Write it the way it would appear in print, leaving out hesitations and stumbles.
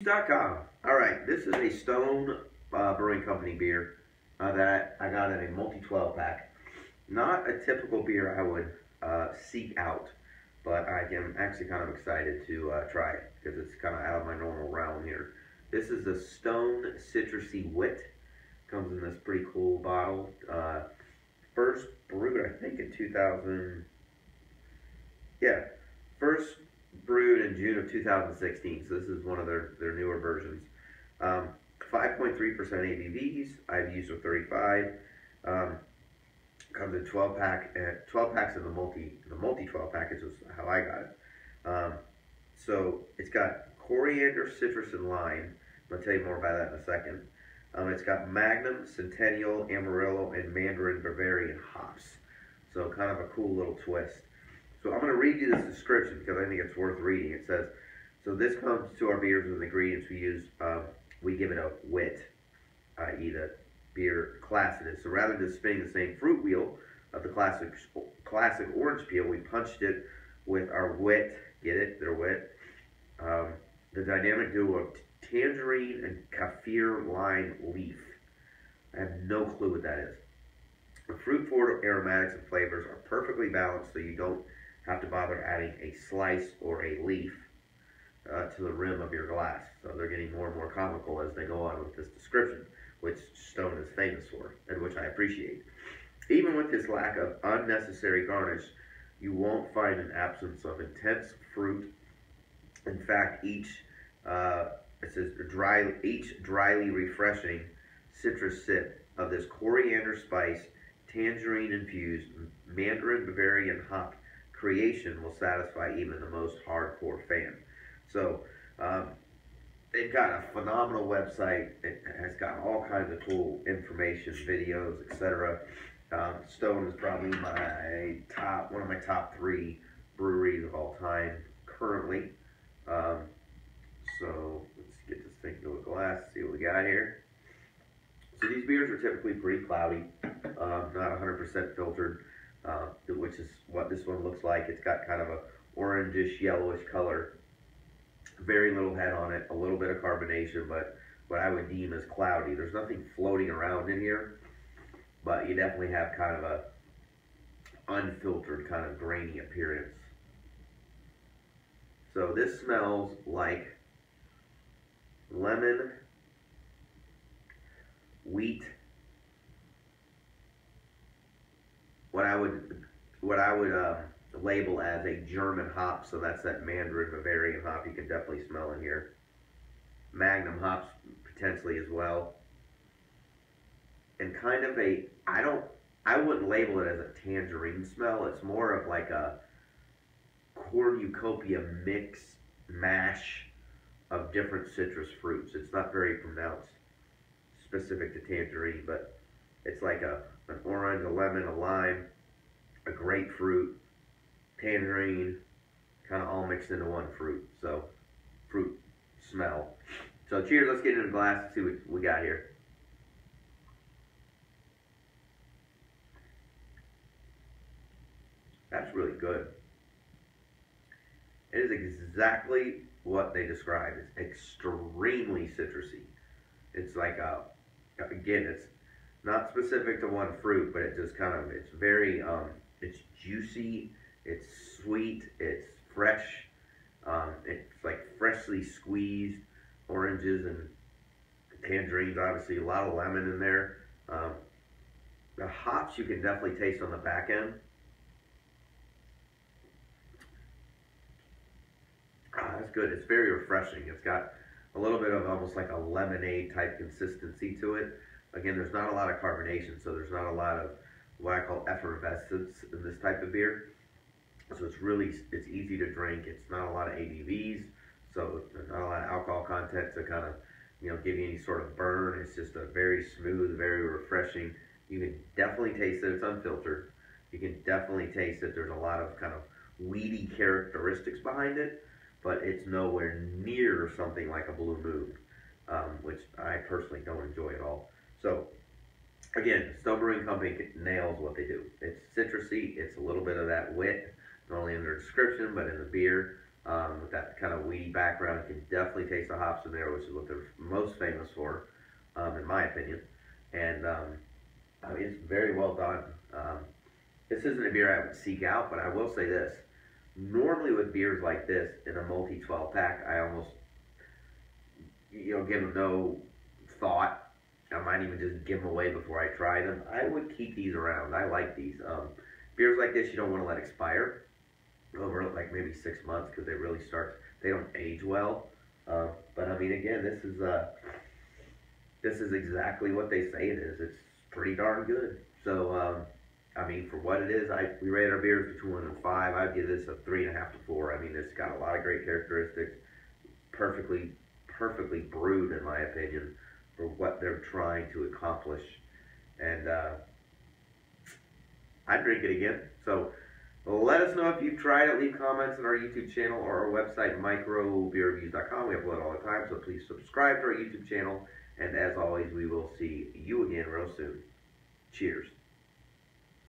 Com. All right, this is a Stone Brewing Company beer that I got in a multi-12 pack. Not a typical beer I would seek out, but I am actually kind of excited to try it because it's kind of out of my normal realm here. This is the Stone Citrusy Wit. Comes in this pretty cool bottle. First brewed, I think, in 2000. Yeah, first brewed in June of 2016, so this is one of their newer versions. 5.3% ABVs. I've used a 35. Comes in 12 packs in the multi 12 package is how I got it. So it's got coriander, citrus, and lime. I'm gonna tell you more about that in a second. It's got Magnum, Centennial, Amarillo, and Mandarin Bavaria hops. So kind of a cool little twist. So I'm going to read you this description because I think it's worth reading. It says, so this comes to our beers with the ingredients we use. We give it a wit, i.e. the beer class it is. So rather than spinning the same fruit wheel of the classic orange peel, we punched it with our wit. Get it? Their wit. The dynamic duo of tangerine and kaffir lime leaf. I have no clue what that is. The fruit-forward aromatics and flavors are perfectly balanced, so you don't have to bother adding a slice or a leaf to the rim of your glass. So they're getting more and more comical as they go on with this description, which Stone is famous for, and which I appreciate. Even with this lack of unnecessary garnish, you won't find an absence of intense fruit. In fact, each dryly refreshing citrus sip of this coriander-spiced, tangerine-infused, Mandarin Bavaria-hopped creation will satisfy even the most hardcore fan. So they've got a phenomenal website. It has got all kinds of cool information, videos, etc. Stone is probably one of my top 3 breweries of all time currently. So let's get this thing to a glass, see what we got here. So these beers are typically pretty cloudy, not 100% filtered, which is what this one looks like. It's got kind of a orangish, yellowish color, very little head on it, a little bit of carbonation, but what I would deem as cloudy. There's nothing floating around in here, but you definitely have kind of a unfiltered, kind of grainy appearance. So this smells like lemon, wheat, what I would label as a German hop. So that's that Mandarin Bavarian hop. You can definitely smell in here. Magnum hops potentially as well. And kind of I wouldn't label it as a tangerine smell. It's more of like a cornucopia mix mash of different citrus fruits. It's not very pronounced, specific to tangerine, but it's like an orange, a lemon, a lime, a grapefruit, tangerine, kind of all mixed into one fruit. So, fruit smell. So cheers, let's get into the glass and see what we got here. That's really good. It is exactly what they describe. It's extremely citrusy. It's like again, it's not specific to one fruit, but it just kind of, it's very, it's juicy, it's sweet, it's fresh, it's like freshly squeezed oranges and tangerines, obviously a lot of lemon in there. The hops you can definitely taste on the back end. That's good. It's very refreshing. It's got a little bit of almost like a lemonade type consistency to it. Again, there's not a lot of carbonation, so there's not a lot of what I call effervescence in this type of beer. So it's easy to drink. It's not a lot of ABVs, so there's not a lot of alcohol content to kind of, give you any sort of burn. It's just a very smooth, very refreshing. You can definitely taste that it's unfiltered. You can definitely taste that there's a lot of kind of weedy characteristics behind it, but it's nowhere near something like a Blue Moon, which I personally don't enjoy at all. So, again, Stone Brewing Company nails what they do. It's citrusy, it's a little bit of that wit, not only in their description, but in the beer. with that kind of weedy background. You can definitely taste the hops in there, which is what they're most famous for, in my opinion. And I mean, it's very well done. This isn't a beer I would seek out, but I will say this. Normally with beers like this in a multi 12 pack, I almost, give them no thought. I might even just give them away before I try them. I would keep these around. I like these. Beers like this you don't want to let expire over like maybe 6 months because they don't age well. But I mean, again, this is exactly what they say it is. It's pretty darn good. So, I mean, for what it is, we rated our beers between 1 and 5. I'd give this a 3.5 to 4. I mean, it's got a lot of great characteristics. Perfectly brewed, in my opinion, for what they're trying to accomplish. And I'd drink it again. So let us know if you've tried it. Leave comments on our YouTube channel or our website, microbeerreviews.com. We upload all the time, so please subscribe to our YouTube channel. And as always, we will see you again real soon. Cheers.